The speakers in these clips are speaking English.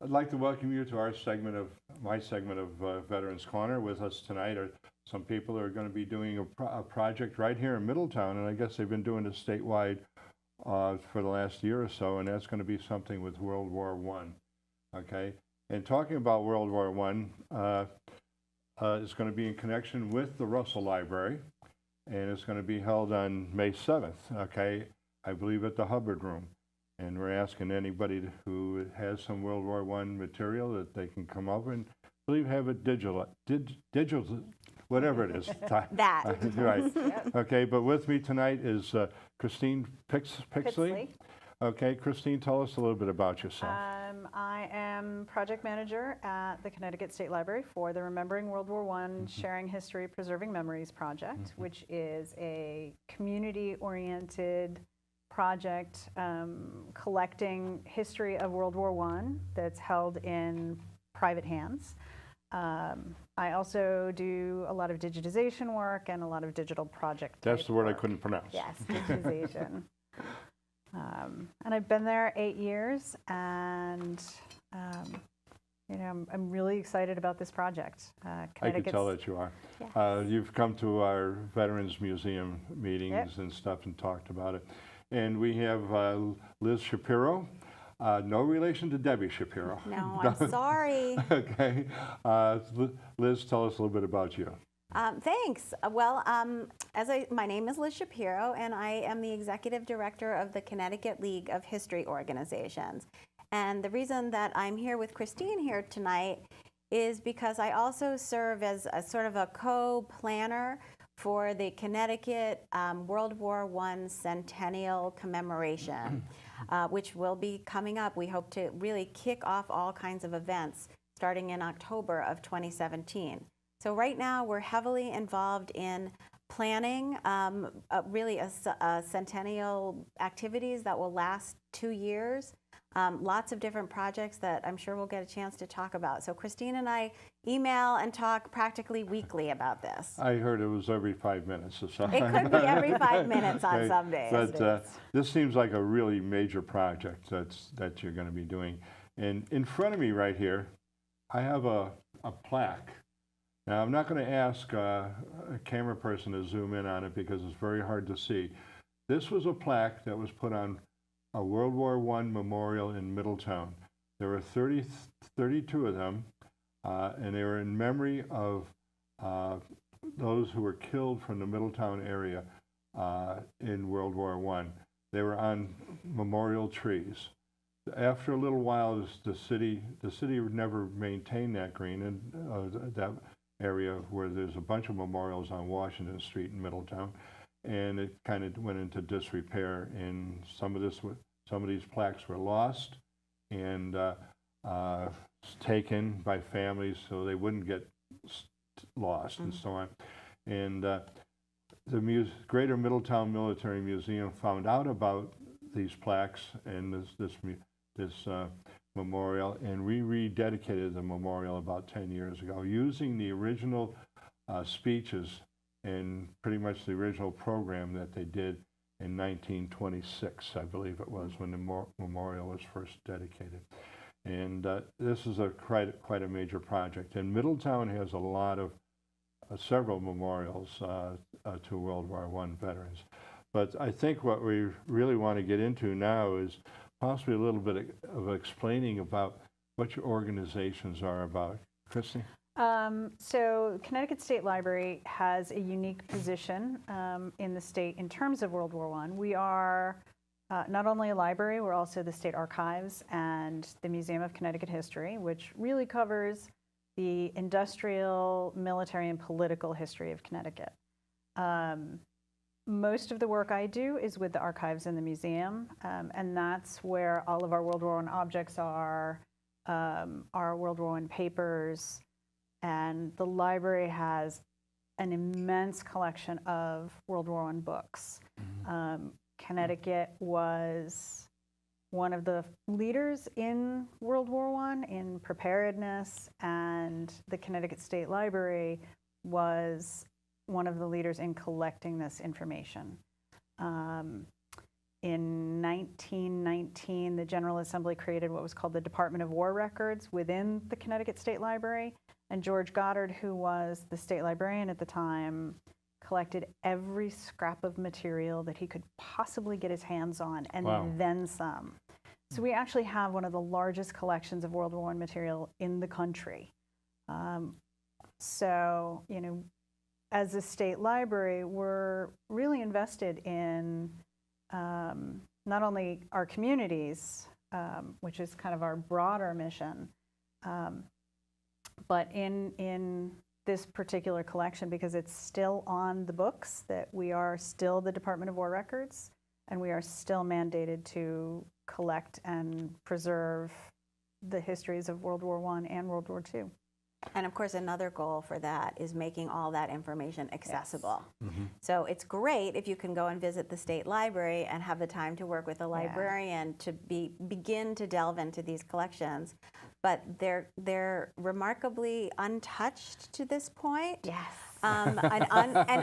I'd like to welcome you to my segment of Veterans Corner. With us tonight are some people who are going to be doing a project right here in Middletown, and I guess they've been doing this statewide for the last year or so, and that's going to be something with World War I. Okay, and talking about World War I, it's going to be in connection with the Russell Library, and it's going to be held on May 7th. Okay, I believe at the Hubbard Room. And we're asking anybody who has some World War I material that they can come over and I believe have it digital, whatever it is. That. Right. Okay, but with me tonight is Christine Pixley. Okay, Christine, tell us a little bit about yourself. I am project manager at the Connecticut State Library for the Remembering World War I Sharing History, Preserving Memories project, which is a community-oriented project collecting history of World War I that's held in private hands. I also do a lot of digitization work and a lot of digital project That's the word work. I couldn't pronounce. Yes, digitization. And I've been there 8 years, and I'm really excited about this project. I can tell that you are. Yes. You've come to our Veterans Museum meetings and stuff and talked about it. And we have Liz Shapiro, no relation to Debbie Shapiro. No, I'm sorry. Okay. Liz, tell us a little bit about you. Thanks. Well, my name is Liz Shapiro, and I am the executive director of the Connecticut League of History Organizations. And the reason that I'm here with Christine here tonight is because I also serve as a sort of a co-planner for the Connecticut World War I Centennial Commemoration, which will be coming up. We hope to really kick off all kinds of events starting in October of 2017. So right now we're heavily involved in planning really a centennial activities that will last 2 years. Lots of different projects that I'm sure we'll get a chance to talk about. So Christine and I email and talk practically weekly about this. I heard it was every 5 minutes or so. It could be every 5 minutes on Okay. some days. But this seems like a really major project that you're going to be doing. And in front of me right here, I have a plaque. Now, I'm not going to ask a camera person to zoom in on it because it's very hard to see. This was a plaque that was put on a World War I memorial in Middletown. There were 32 of them, and they were in memory of those who were killed from the Middletown area in World War I. They were on memorial trees. After a little while, the city never maintained that green, and that area where there's a bunch of memorials on Washington Street in Middletown, and it kind of went into disrepair. And some of these plaques were lost and taken by families so they wouldn't get lost and so on. And the Greater Middletown Military Museum found out about these plaques and this memorial, and we rededicated the memorial about 10 years ago using the original speeches and pretty much the original program that they did in 1926, I believe it was, when the memorial was first dedicated. And this is quite a major project. And Middletown has a lot of several memorials to World War I veterans. But I think what we really want to get into now is possibly a little bit of explaining about what your organizations are about. Christy? So Connecticut State Library has a unique position in the state in terms of World War I. We are not only a library, we're also the state archives and the Museum of Connecticut History, which really covers the industrial, military, and political history of Connecticut. Most of the work I do is with the archives in the museum, and that's where all of our World War I objects are, our World War I papers, and the library has an immense collection of World War I books. Connecticut was one of the leaders in World War I in preparedness, and the Connecticut State Library was one of the leaders in collecting this information. In 1919, the General Assembly created what was called the Department of War Records within the Connecticut State Library. And George Goddard, who was the state librarian at the time, collected every scrap of material that he could possibly get his hands on, and Wow. then some. So we actually have one of the largest collections of World War I material in the country. So, you know, as a state library, we're really invested in not only our communities, which is kind of our broader mission, but in this particular collection, because it's still on the books, that we are still the Department of War Records, and we are still mandated to collect and preserve the histories of World War I and World War II. And of course, another goal for that is making all that information accessible. Yes. So it's great if you can go and visit the state library and have the time to work with a librarian to begin to delve into these collections. But they're remarkably untouched to this point. Yes. And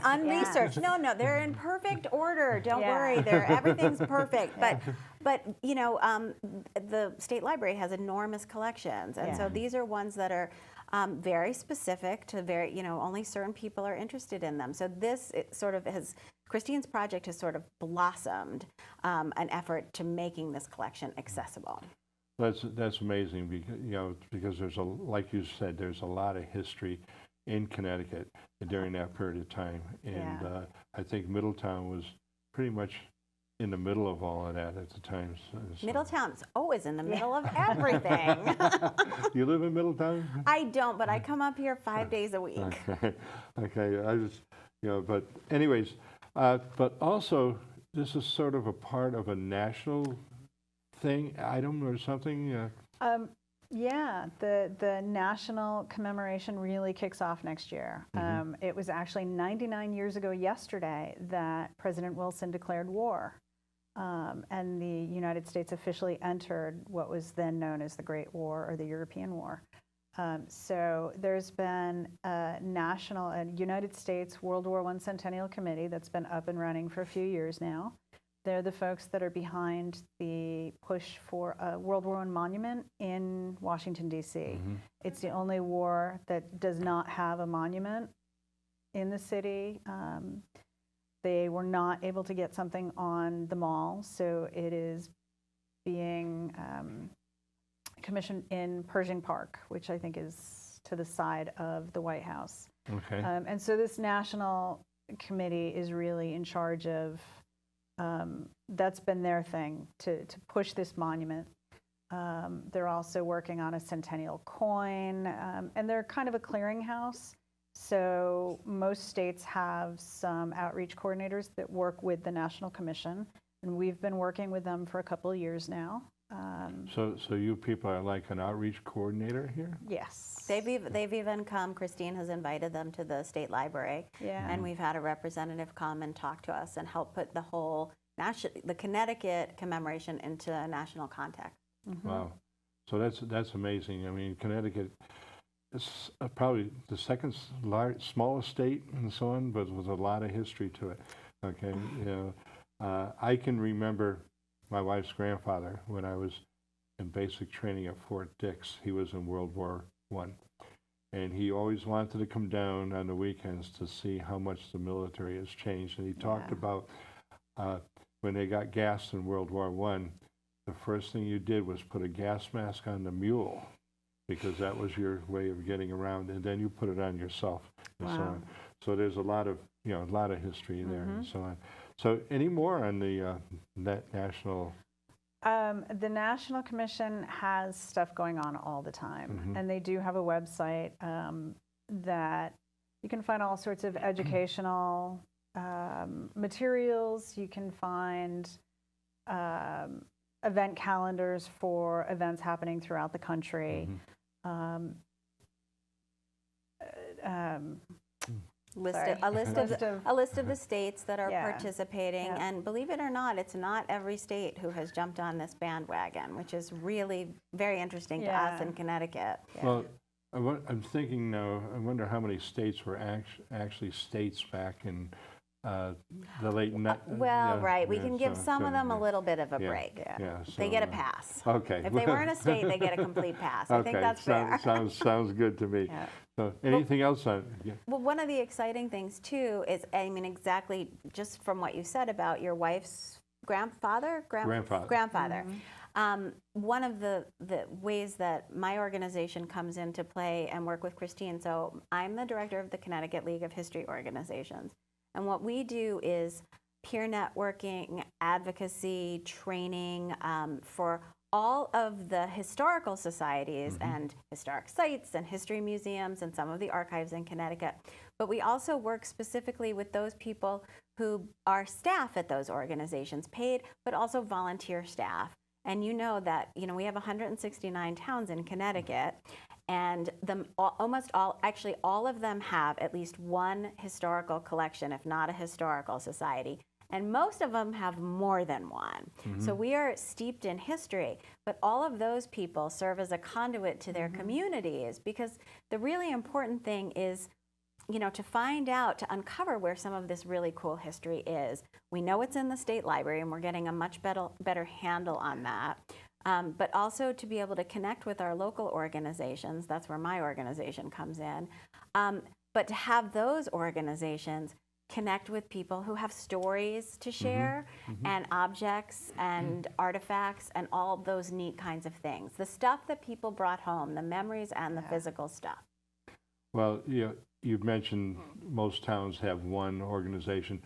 unresearched. No, they're in perfect order. Don't worry, everything's perfect. But you know, the state library has enormous collections, and so these are ones that are very specific to only certain people are interested in them. So this Christine's project has sort of blossomed an effort to making this collection accessible. That's amazing, because there's like you said, there's a lot of history in Connecticut during that period of time, and I think Middletown was pretty much in the middle of all of that at the time. So. Middletown's always in the middle of everything. You live in Middletown? I don't, but I come up here 5 days a week. Okay. I just, but anyways, but also this is sort of a part of a national item or something. The national commemoration really kicks off next year. It was actually 99 years ago yesterday that President Wilson declared war, and the United States officially entered what was then known as the Great War or the European War. So there's been a United States World War I Centennial Committee that's been up and running for a few years now. They're the folks that are behind the push for a World War I monument in Washington, D.C. It's the only war that does not have a monument in the city. They were not able to get something on the mall, so it is being commissioned in Pershing Park, which I think is to the side of the White House. Okay. And so this national committee is really in charge of that's been their thing, to push this monument. They're also working on a centennial coin, and they're kind of a clearinghouse. So most states have some outreach coordinators that work with the National Commission, and we've been working with them for a couple of years now. So you people are like an outreach coordinator here? Yes. They've even come. Christine has invited them to the state library, and we've had a representative come and talk to us and help put the whole the Connecticut commemoration into a national context. Wow, so that's amazing. I mean, Connecticut is probably the second smallest state and so on, but with a lot of history to it. Okay, I can remember my wife's grandfather when I was in basic training at Fort Dix. He was in World War I, and he always wanted to come down on the weekends to see how much the military has changed. And he talked about when they got gassed in World War I, the first thing you did was put a gas mask on the mule, because that was your way of getting around, and then you put it on yourself and so on. So there's a lot of history there and so on. So any more on the national? The National Commission has stuff going on all the time, and they do have a website that you can find all sorts of educational materials. You can find event calendars for events happening throughout the country. A list of the states that are participating, and believe it or not, it's not every state who has jumped on this bandwagon, which is really very interesting to us in Connecticut. Well, I'm thinking now, I wonder how many states were actually states back in the late night. Well, right, we can give some of them a little bit of a yeah, break. Yeah, They so, get a pass. Okay. If they weren't a state, they get a complete pass. I think that's fair. Sounds good to me. Yeah. So anything else on? Yeah. Well, one of the exciting things too is, I mean, exactly just from what you said about your wife's grandfather. Grandfather. One of the ways that my organization comes into play and work with Christine, so I'm the director of the Connecticut League of History Organizations. And what we do is peer networking, advocacy, training for all of the historical societies and historic sites and history museums and some of the archives in Connecticut. But we also work specifically with those people who are staff at those organizations, paid, but also volunteer staff. And you know that, we have 169 towns in Connecticut, and almost all, actually all of them have at least one historical collection, if not a historical society. And most of them have more than one. So we are steeped in history, but all of those people serve as a conduit to their communities, because the really important thing is, to find out, to uncover where some of this really cool history is. We know it's in the state library, and we're getting a much better handle on that. But also to be able to connect with our local organizations, that's where my organization comes in, but to have those organizations connect with people who have stories to share and objects and artifacts and all those neat kinds of things. The stuff that people brought home, the memories and the physical stuff. Well, you've mentioned most towns have one organization.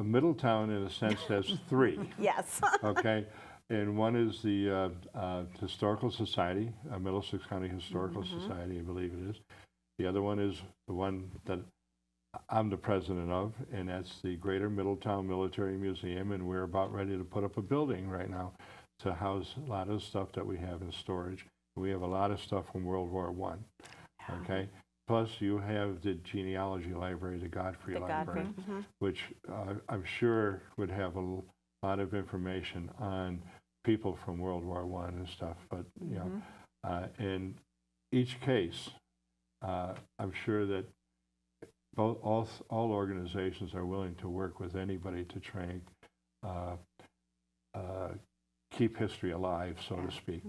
Middletown, in a sense, has three. Yes. Okay, and one is the Historical Society, Middlesex County Historical Society, I believe it is. The other one is the one that I'm the president of, and that's the Greater Middletown Military Museum, and we're about ready to put up a building right now to house a lot of stuff that we have in storage. We have a lot of stuff from World War I, okay? Plus, you have the genealogy library, the Godfrey Library, which I'm sure would have a lot of information on people from World War I and stuff. But, in each case, I'm sure that all organizations are willing to work with anybody to try and keep history alive, so to speak.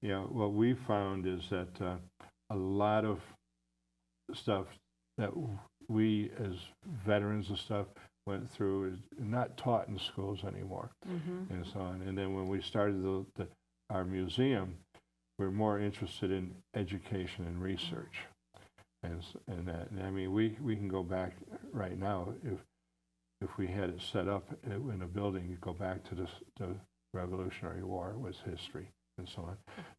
What we found is that a lot of stuff that we as veterans and stuff went through is not taught in schools anymore, and so on. And then when we started our museum, we're more interested in education and research, and that. And I mean, we can go back right now if we had it set up in a building, go back to the Revolutionary War was history and so on.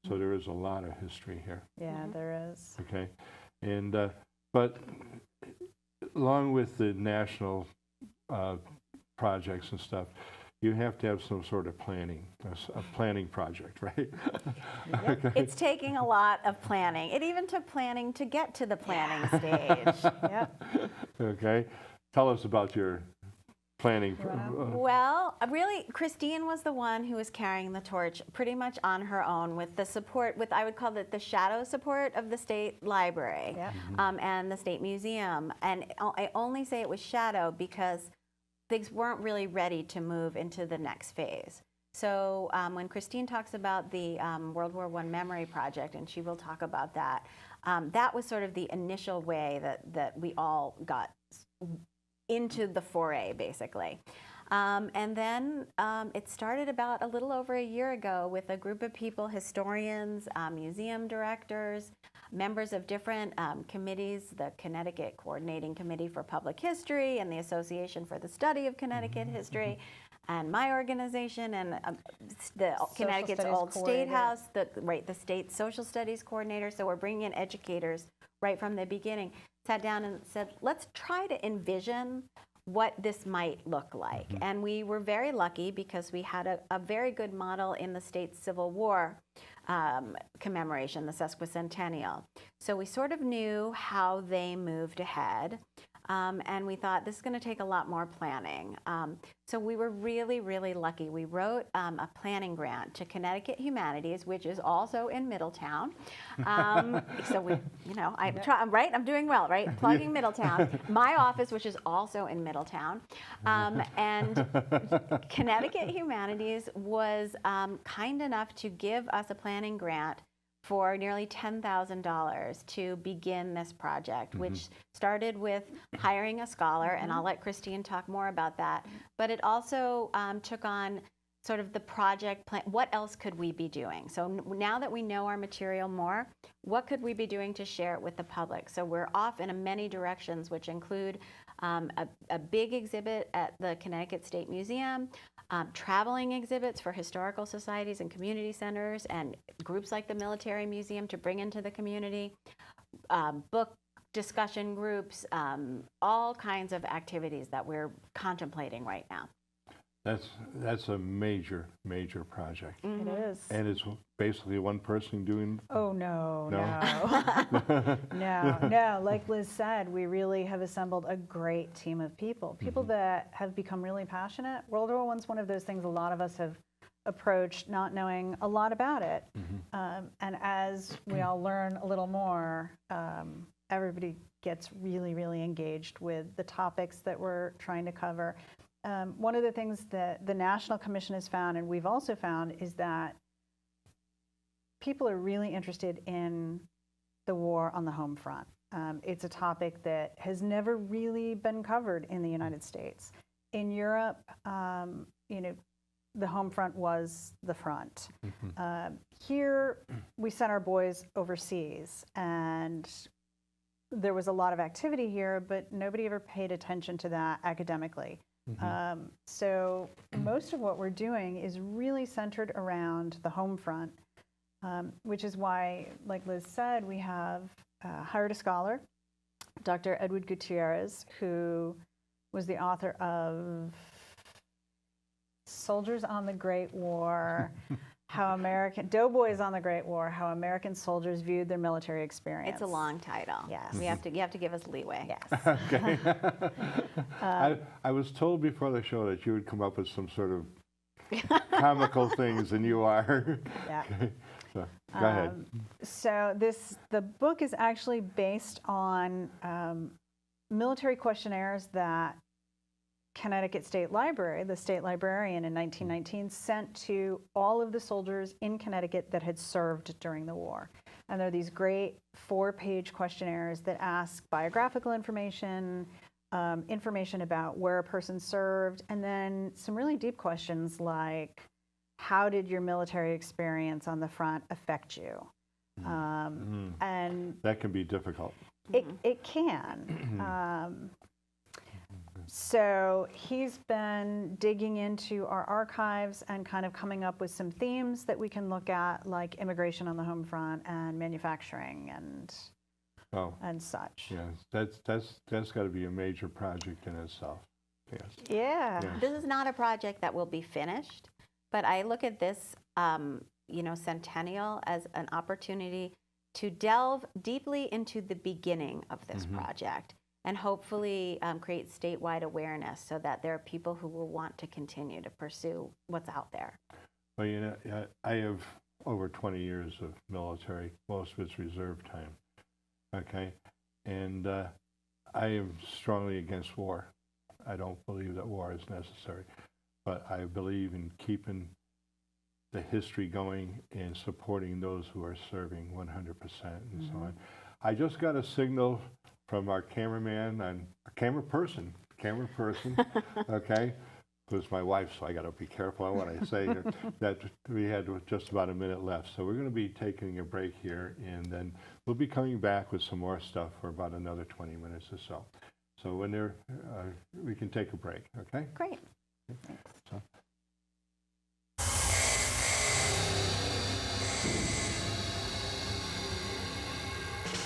So there is a lot of history here. Yeah, there is. Okay. And but along with the national projects and stuff, you have to have some sort of planning, a planning project, right? Okay. It's taking a lot of planning. It even took planning to get to the planning stage. Okay. Tell us about your planning. Well, really, Christine was the one who was carrying the torch pretty much on her own with the support, I would call it the shadow support of the State Library and the State Museum. And I only say it was shadow because things weren't really ready to move into the next phase. So when Christine talks about the World War I Memory Project, and she will talk about that, that was sort of the initial way that we all got into the foray, basically. And then it started about a little over a year ago with a group of people, historians, museum directors, members of different committees, the Connecticut Coordinating Committee for Public History and the Association for the Study of Connecticut History, and my organization, and the Connecticut's Old State House, the state social studies coordinator. So we're bringing in educators right from the beginning. Sat down and said, let's try to envision what this might look like. And we were very lucky because we had a very good model in the state's Civil War commemoration, the sesquicentennial. So we sort of knew how they moved ahead. And we thought this is going to take a lot more planning. So we were really, really lucky. We wrote a planning grant to Connecticut Humanities, which is also in Middletown. So we, I'm doing well, right? Plugging Middletown. My office, which is also in Middletown. And Connecticut Humanities was kind enough to give us a planning grant for nearly $10,000 to begin this project, which started with hiring a scholar, and I'll let Christine talk more about that. But it also took on sort of the project plan. What else could we be doing? So now that we know our material more, what could we be doing to share it with the public? So we're off in many directions, which include a big exhibit at the Connecticut State Museum, traveling exhibits for historical societies and community centers and groups like the Military Museum to bring into the community, book discussion groups, all kinds of activities that we're contemplating right now. That's a major project. It is. And it's basically one person doing. Oh, no. No? No. Like Liz said, we really have assembled a great team of people that have become really passionate. World War I's one of those things a lot of us have approached not knowing a lot about it. And as we all learn a little more, everybody gets really, really engaged with the topics that we're trying to cover. One of the things that the National Commission has found, and we've also found, is that people are really interested in the war on the home front. It's a topic that has never really been covered in the United States. In Europe, the home front was the front. Here, we sent our boys overseas, and there was a lot of activity here, but nobody ever paid attention to that academically. So most of what we're doing is really centered around the home front, which is why, like Liz said, we have hired a scholar, Dr. Edward Gutierrez, who was the author of Soldiers on the Great War, Doughboys on the Great War, How American Soldiers Viewed Their Military Experience. It's a long title. Yes. You have to give us leeway. Yes. Okay. I was told before the show that you would come up with some sort of comical things, and you are. Yeah. So, go ahead. So the book is actually based on military questionnaires that Connecticut State Library, the state librarian in 1919, sent to all of the soldiers in Connecticut that had served during the war. And they're these great 4-page questionnaires that ask biographical information, information about where a person served, and then some really deep questions like, how did your military experience on the front affect you? And that can be difficult. It can. So he's been digging into our archives and kind of coming up with some themes that we can look at, like immigration on the home front and manufacturing and such. Yeah, that's got to be a major project in itself. Yes. Yeah. This is not a project that will be finished, but I look at this, centennial as an opportunity to delve deeply into the beginning of this project and hopefully create statewide awareness so that there are people who will want to continue to pursue what's out there. Well, I have over 20 years of military, most of it's reserve time, okay? And I am strongly against war. I don't believe that war is necessary, but I believe in keeping the history going and supporting those who are serving 100% and so on. I just got a signal from our cameraman and camera person, okay? Who's my wife, so I got to be careful on what I say here, that we had just about a minute left. So we're going to be taking a break here, and then we'll be coming back with some more stuff for about another 20 minutes or so. So when they're, we can take a break, okay? Great. Okay. So.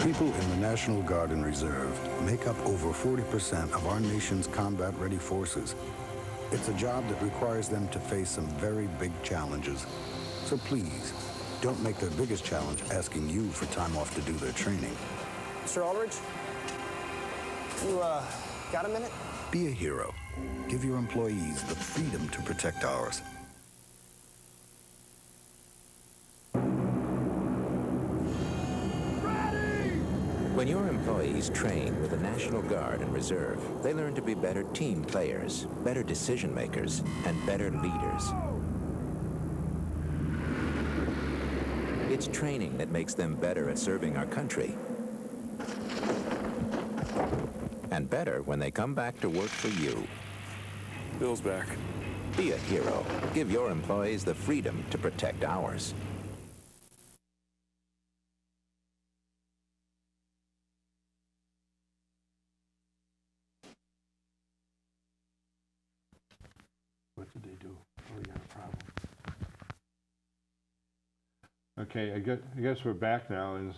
People in the National Guard and Reserve make up over 40% of our nation's combat-ready forces. It's a job that requires them to face some very big challenges. So please, don't make their biggest challenge asking you for time off to do their training. Mr. Aldridge, you Got a minute? Be a hero. Give your employees the freedom to protect ours. When your employees train with the National Guard and Reserve, they learn to be better team players, better decision makers, and better leaders. It's training that makes them better at serving our country. And better when they come back to work for you. Bill's back. Be a hero. Give your employees the freedom to protect ours. What did they do? Oh, we got a problem. Okay, I guess we're back now. No.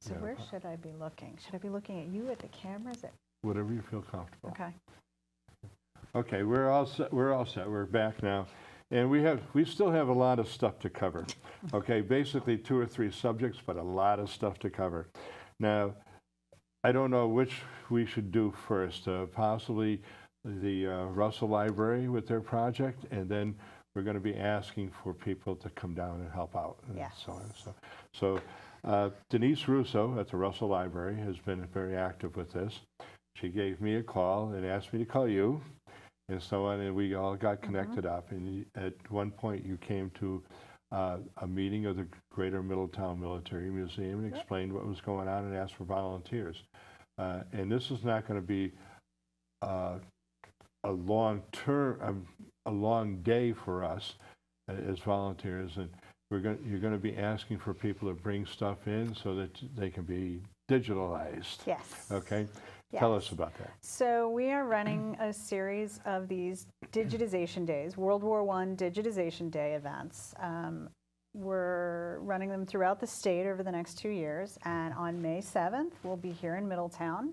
So Yeah. where should I be looking? Should I be looking at you at the camera? Is it? Whatever you feel comfortable. Okay. Okay, we're all set. We're back now, and we still have a lot of stuff to cover. Okay, basically 2 or 3 subjects, but a lot of stuff to cover. Now, I don't know which we should do first. Possibly the Russell Library with their project, and then we're going to be asking for people to come down and help out, and Yes. so on and so. So Denise Russo at the Russell Library has been very active with this. She gave me a call and asked me to call you, and so on, and we all got connected up. And at one point, you came to a meeting of the Greater Middletown Military Museum and explained what was going on and asked for volunteers. And this is not going to be a long day for us as volunteers, and you're going to be asking for people to bring stuff in so that they can be digitalized. Yes. Okay? Yes. Tell us about that. So we are running a series of these digitization days, World War I Digitization Day events. We're running them throughout the state over the next 2 years, and on May 7th, we'll be here in Middletown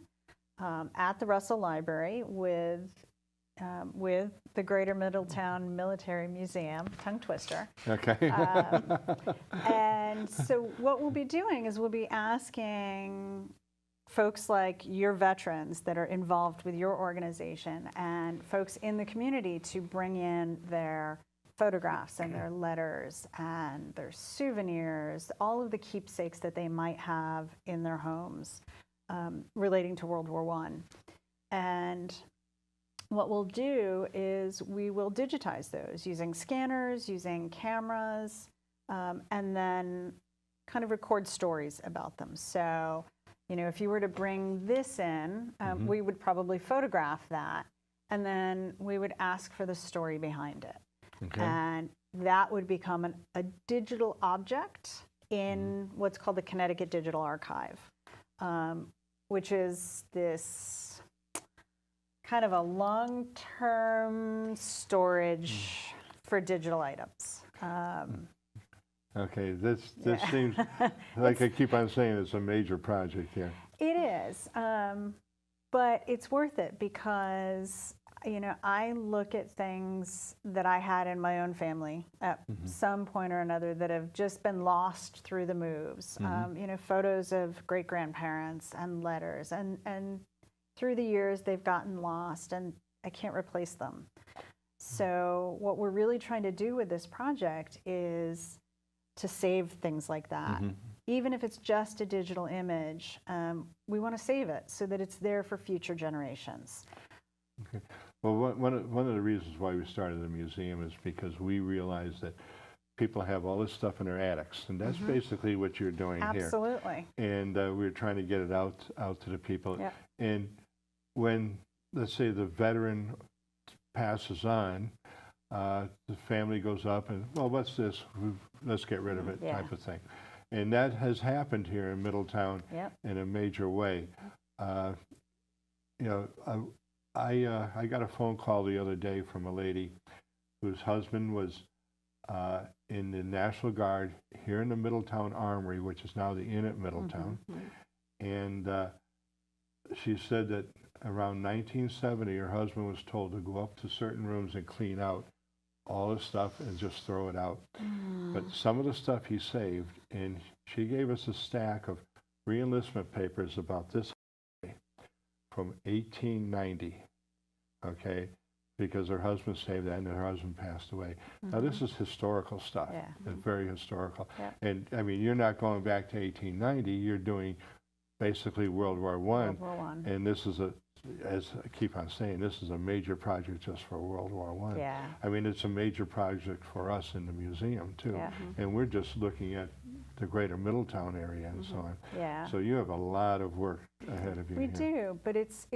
at the Russell Library with the Greater Middletown Military Museum, tongue twister. Okay. And so what we'll be doing is we'll be asking folks like your veterans that are involved with your organization and folks in the community to bring in their photographs and their letters and their souvenirs, all of the keepsakes that they might have in their homes relating to World War I. And what we'll do is we will digitize those using scanners, using cameras, and then kind of record stories about them. So, you know, if you were to bring this in, we would probably photograph that, and then we would ask for the story behind it. Okay. And that would become a digital object in what's called the Connecticut Digital Archive, which is this kind of a long-term storage for digital items. Okay, this seems like I keep on saying it's a major project here. It is, but it's worth it because, you know, I look at things that I had in my own family at some point or another that have just been lost through the moves. You know, photos of great-grandparents and letters, and through the years they've gotten lost and I can't replace them. So what we're really trying to do with this project is to save things like that. Even if it's just a digital image, we want to save it so that it's there for future generations. Okay. Well, one of the reasons why we started the museum is because we realized that people have all this stuff in their attics, and that's basically what you're doing here. Absolutely. And we're trying to get it out to the people. Yep. And when, let's say, the veteran passes on, the family goes up and, well, what's this? Let's get rid of it, type of thing. And that has happened here in Middletown in a major way. You know, I got a phone call the other day from a lady whose husband was in the National Guard here in the Middletown Armory, which is now the Inn at Middletown. And she said that around 1970, her husband was told to go up to certain rooms and clean out all his stuff and just throw it out. But some of the stuff he saved, and she gave us a stack of re-enlistment papers about this from 1890, okay, because her husband saved that and her husband passed away. Now this is historical stuff. Yeah. It's very historical. Yeah. And I mean, you're not going back to 1890, you're doing basically World War I. World War I. And this is as I keep on saying, this is a major project just for World War I. Yeah. I mean, it's a major project for us in the museum too. Yeah. And we're just looking at the greater Middletown area and so on. Yeah. So you have a lot of work ahead of you. We here. do, but it's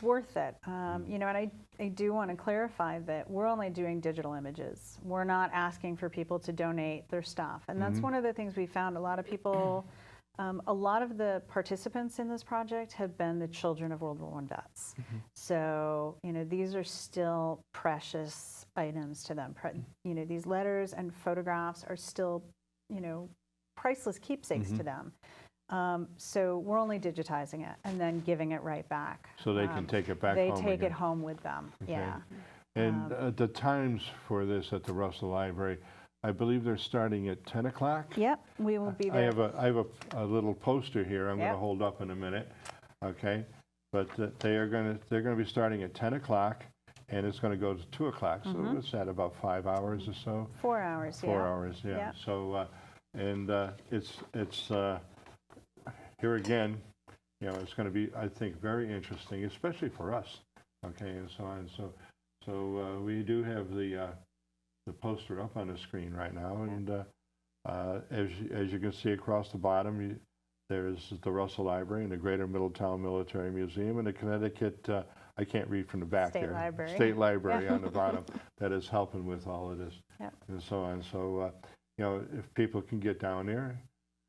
worth it. You know, and I do want to clarify that we're only doing digital images. We're not asking for people to donate their stuff. And that's one of the things we found. A lot of people, a lot of the participants in this project have been the children of World War I vets. So, you know, these are still precious items to them. You know, these letters and photographs are still, you know, priceless keepsakes to them. So we're only digitizing it and then giving it right back. So they can take it back They home take again. it home with them. Okay. Yeah. And the times for this at the Russell Library, I believe they're starting at 10 o'clock? Yep, we will be I there. have a little poster here I'm going Yep. to hold up in a minute, okay? But they're going to be starting at 10 o'clock, and it's going to go to 2 o'clock. So it's at about 5 hours or so. 4 hours, yeah. 4 hours, yeah. Yeah. So, it's here again, you know, it's going to be, I think, very interesting, especially for us, okay, and so on. So we do have the poster up on the screen right now, and as you can see across the bottom, there's the Russell Library and the Greater Middletown Military Museum and the Connecticut, I can't read from the back State here. Library. State Library Yeah. on the bottom that is helping with all of this Yep. and so on. So, you know, if people can get down there,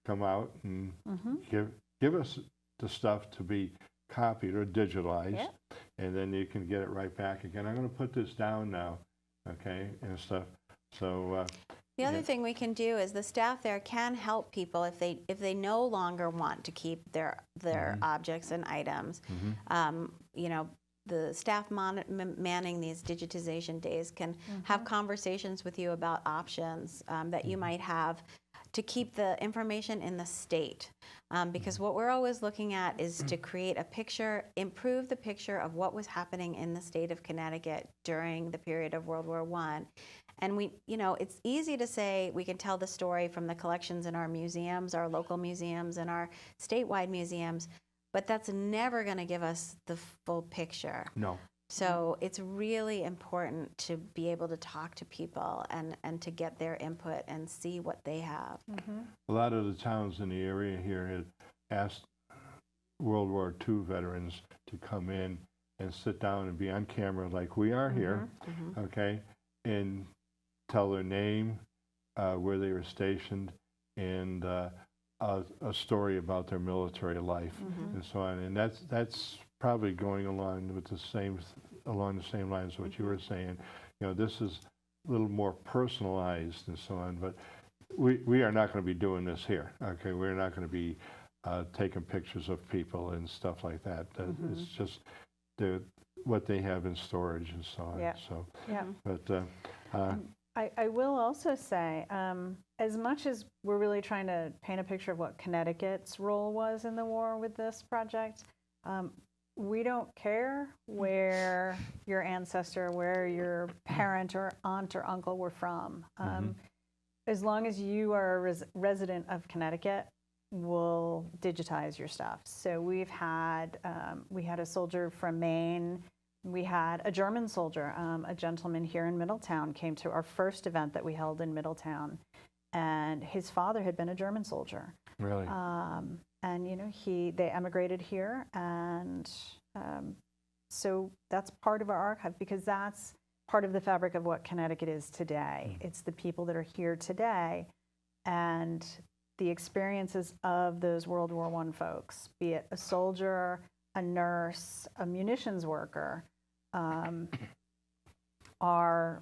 come out and give us the stuff to be copied or digitalized, Yep. and then you can get it right back again. I'm going to put this down now, okay, and stuff. So, The other Yeah. thing we can do is the staff there can help people if they no longer want to keep their objects and items. You know, the staff manning these digitization days can have conversations with you about options that you might have to keep the information in the state. Because what we're always looking at is to create a picture, improve the picture of what was happening in the state of Connecticut during the period of World War I. And we, you know, it's easy to say we can tell the story from the collections in our museums, our local museums, and our statewide museums, but that's never going to give us the full picture. no. So it's really important to be able to talk to people and to get their input and see what they have. A lot of the towns in the area here had asked World War II veterans to come in and sit down and be on camera like we are here, okay, and tell their name, where they were stationed, and a story about their military life and so on. And that's probably going along with the same lines of what you were saying. You know, this is a little more personalized and so on, but we are not going to be doing this here, okay? We're not going to be taking pictures of people and stuff like that. It's just what they have in storage and so on. Yeah. So, Yeah. but I will also say, as much as we're really trying to paint a picture of what Connecticut's role was in the war with this project, we don't care where your ancestor, where your parent or aunt or uncle were from. As long as you are a resident of Connecticut, we'll digitize your stuff. So we had a soldier from Maine. We had a German soldier, a gentleman here in Middletown, came to our first event that we held in Middletown, and his father had been a German soldier. really, And you know, they emigrated here, and so that's part of our archive, because that's part of the fabric of what Connecticut is today. It's the people that are here today, and the experiences of those World War I folks, be it a soldier, a nurse, a munitions worker, are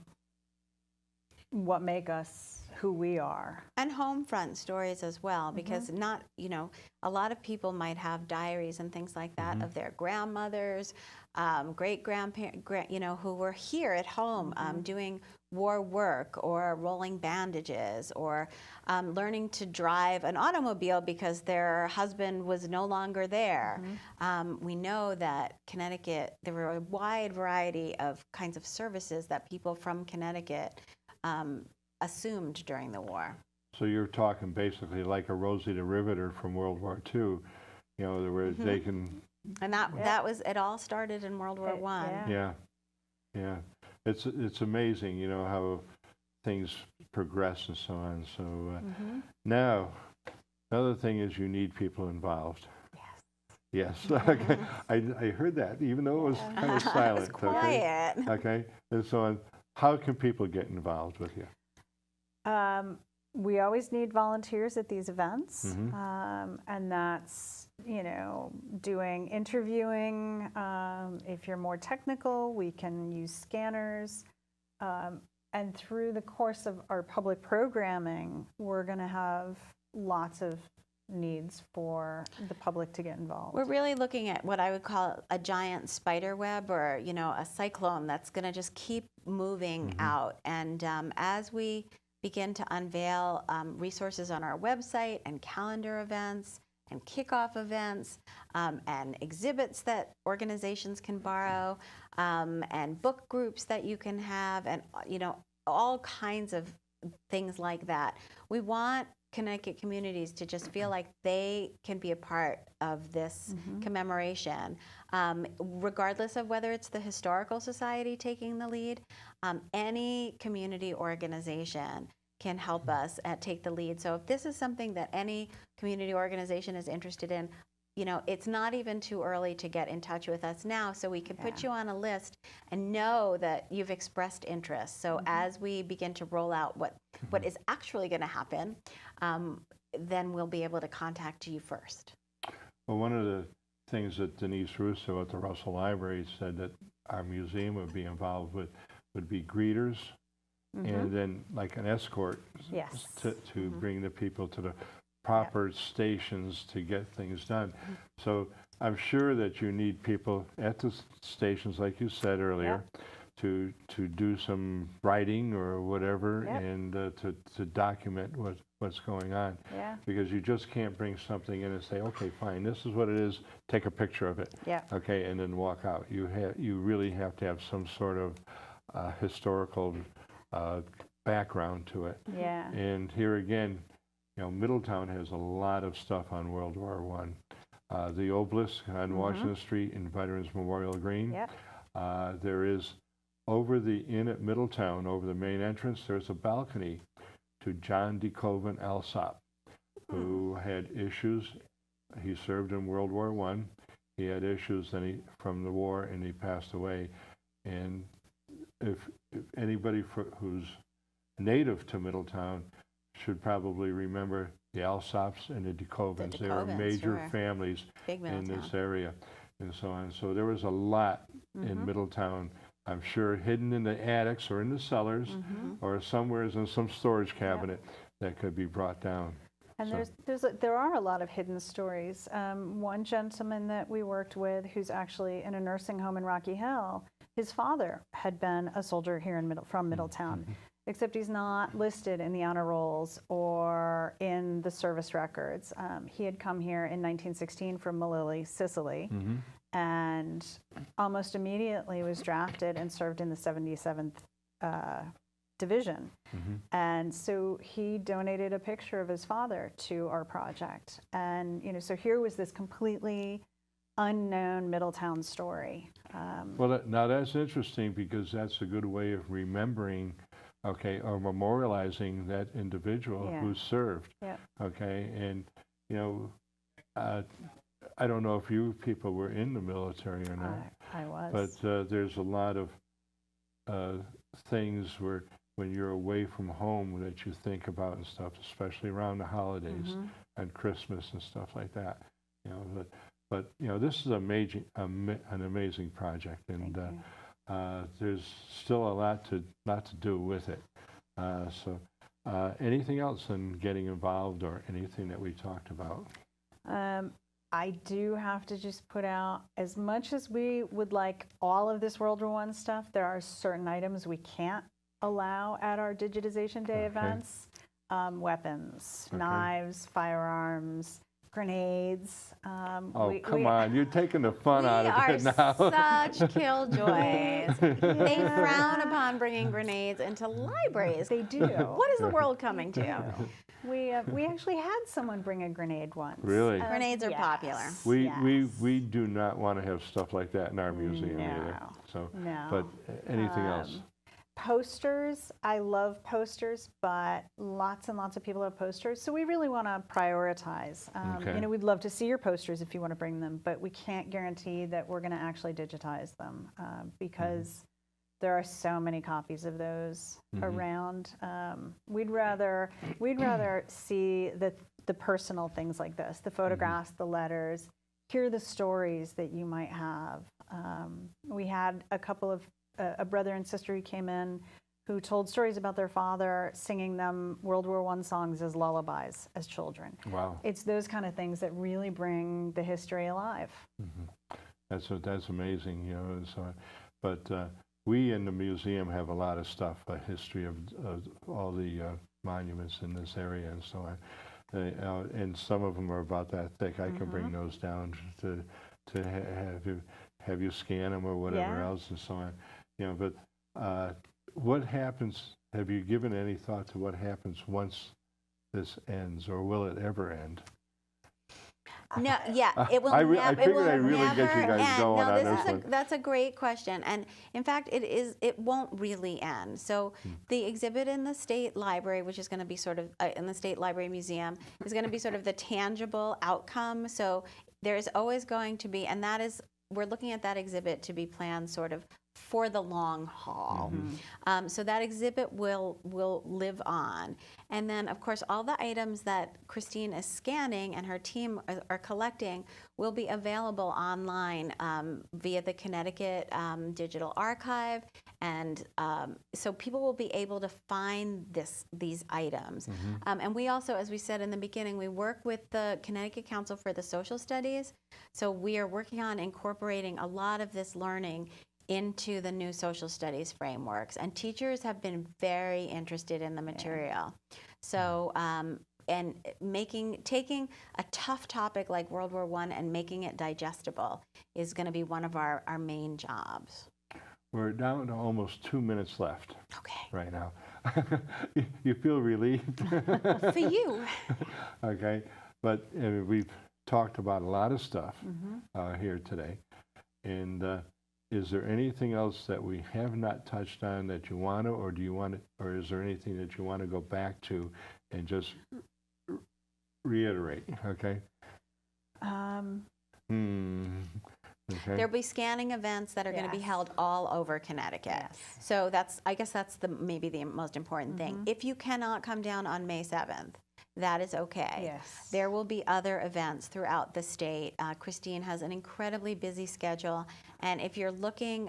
what make us who we are. And home front stories as well, because not, a lot of people might have diaries and things like that of their grandmothers, great grandparents, who were here at home doing war work or rolling bandages or learning to drive an automobile because their husband was no longer there. We know that Connecticut, there were a wide variety of kinds of services that people from Connecticut assumed during the war. So you're talking basically like a Rosie the Riveter from World War II, where they can. And that was, it all started in World War I. Yeah. It's amazing, how things progress and so on. So now, another thing is you need people involved. Yes. Okay. I heard that, even though it was kind of silent. It was quiet. Okay. And so on. How can people get involved with you? We always need volunteers at these events, and that's, doing interviewing. If you're more technical, we can use scanners. And through the course of our public programming, we're going to have lots of needs for the public to get involved. We're really looking at what I would call a giant spider web, or a cyclone that's going to just keep moving out. And as we begin to unveil resources on our website and calendar events and kickoff events and exhibits that organizations can borrow and book groups that you can have, and all kinds of things like that. We want Connecticut communities to just feel like they can be a part of this commemoration, regardless of whether it's the Historical Society taking the lead. Any community organization can help us take the lead. So if this is something that any community organization is interested in, it's not even too early to get in touch with us now, so we can put you on a list and know that you've expressed interest. So as we begin to roll out what is actually going to happen, then we'll be able to contact you first. Well, one of the things that Denise Russo at the Russell Library said that our museum would be involved with would be greeters, and then like an escort to bring the people to the proper stations to get things done. So I'm sure that you need people at the stations, like you said earlier, to do some writing or whatever, and to document what's going on. Because you just can't bring something in and say, okay, fine, this is what it is, take a picture of it, okay, and then walk out. You really have to have some sort of historical background to it. And here again, Middletown has a lot of stuff on World War I. The obelisk on Washington Street in Veterans Memorial Green. There is, over the inn at Middletown, over the main entrance, there's a balcony to John D. Coven Alsop, who had issues. He served in World War I. He had issues from the war, and he passed away. And if anybody who's native to Middletown should probably remember the Alsops and the DeCovens. They were major families in this area, and so on. So there was a lot in Middletown, I'm sure, hidden in the attics or in the cellars or somewhere in some storage cabinet that could be brought down. And there are a lot of hidden stories. One gentleman that we worked with, who's actually in a nursing home in Rocky Hill, his father had been a soldier here from Middletown, except he's not listed in the honor rolls or in the service records. He had come here in 1916 from Melilli, Sicily, and almost immediately was drafted and served in the 77th Division. And so he donated a picture of his father to our project. And, so here was this completely unknown Middletown story. Well, now that's interesting, because that's a good way of remembering, okay, or memorializing that individual who served. Okay, and I don't know if you people were in the military or not. I was. But there's a lot of things where when you're away from home that you think about and stuff, especially around the holidays and Christmas and stuff like that. But this is an amazing project, and there's still a lot to do with it. Anything else in getting involved or anything that we talked about? I do have to just put out, as much as we would like all of this World War I stuff, there are certain items we can't allow at our Digitization Day events. Weapons, Okay. knives, firearms, grenades. Come on, you're taking the fun out of it now. We are such killjoys. They frown upon bringing grenades into libraries. They do. What is the world coming to? We actually had someone bring a grenade once. Really? Grenades are popular. We do not want to have stuff like that in our museum either. No. So, No. but anything else? Posters, I love posters, but lots and lots of people have posters, so we really want to prioritize. Okay. You know, we'd love to see your posters if you want to bring them, but we can't guarantee that we're going to actually digitize them because there are so many copies of those around. We'd rather see the personal things like this, the photographs, the letters, hear the stories that you might have. We had a brother and sister who came in who told stories about their father singing them World War I songs as lullabies as children. Wow. It's those kind of things that really bring the history alive. That's amazing, you know. So, but we in the museum have a lot of stuff, a history of all the monuments in this area and so on. And some of them are about that thick. I can bring those down to have you scan them or whatever else and so on. You know, but what happens? Have you given any thought to what happens once this ends, or will it ever end? No, yeah, it will I never. figured I'd really get you guys going on this one. That's a great question, and in fact, it won't really end. So the exhibit in the State Library, which is going to be sort of in the State Library Museum, is going to be sort of the tangible outcome. So there's always going to be, and that is, we're looking at that exhibit to be planned sort of for the long haul. So that exhibit will live on. And then, of course, all the items that Christine is scanning and her team are collecting will be available online via the Connecticut Digital Archive. And so people will be able to find these items. And we also, as we said in the beginning, we work with the Connecticut Council for the Social Studies. So we are working on incorporating a lot of this learning into the new social studies frameworks, and teachers have been very interested in the material. So, and taking a tough topic like World War I and making it digestible is going to be one of our main jobs. We're down to almost 2 minutes left. Okay. Right now. You feel relieved? For you. Okay, but we've talked about a lot of stuff here today, and is there anything else that we have not touched on that you want to, or do you want to, or is there anything that you want to go back to and just reiterate? Okay. Okay. There'll be scanning events that are going to be held all over Connecticut. Yes. So I guess that's maybe the most important thing. If you cannot come down on May 7th, that is okay. Yes. There will be other events throughout the state. Christine has an incredibly busy schedule, and if you're looking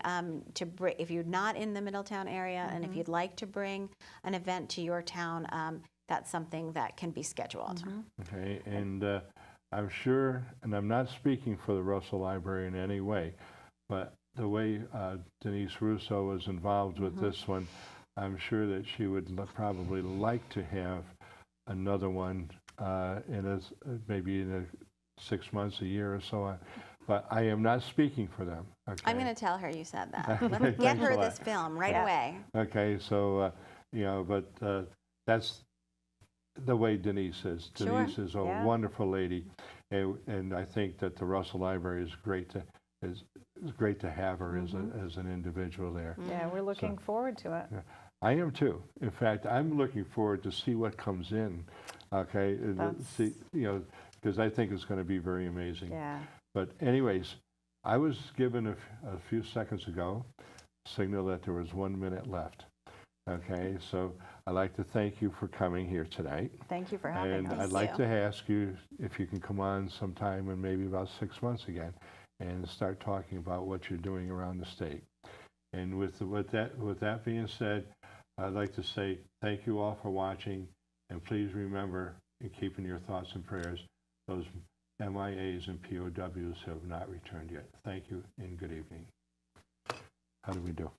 if you're not in the Middletown area, and if you'd like to bring an event to your town, that's something that can be scheduled. Okay, and I'm sure, and I'm not speaking for the Russell Library in any way, but the way Denise Russo was involved with this one, I'm sure that she would probably like to have another one maybe in 6 months, a year or so on. But I am not speaking for them. Okay? I'm going to tell her you said that. Get Thanks her a lot. this film right away. Okay, so, you know, but that's the way Denise is. Sure. Denise is a wonderful lady, and I think that the Russell Library is great to have her as an individual there. Yeah, we're looking forward to it. Yeah. I am too. In fact, I'm looking forward to see what comes in. Okay, see, you know, because I think it's going to be very amazing. Yeah. But anyways, I was given a few seconds ago signal that there was 1 minute left. Okay, so I'd like to thank you for coming here tonight. Thank you for having us. And I'd like to ask you if you can come on sometime in maybe about 6 months again and start talking about what you're doing around the state. And with that being said, I'd like to say thank you all for watching, and please remember, in keeping your thoughts and prayers, those MIAs and POWs have not returned yet. Thank you and good evening. How do we do?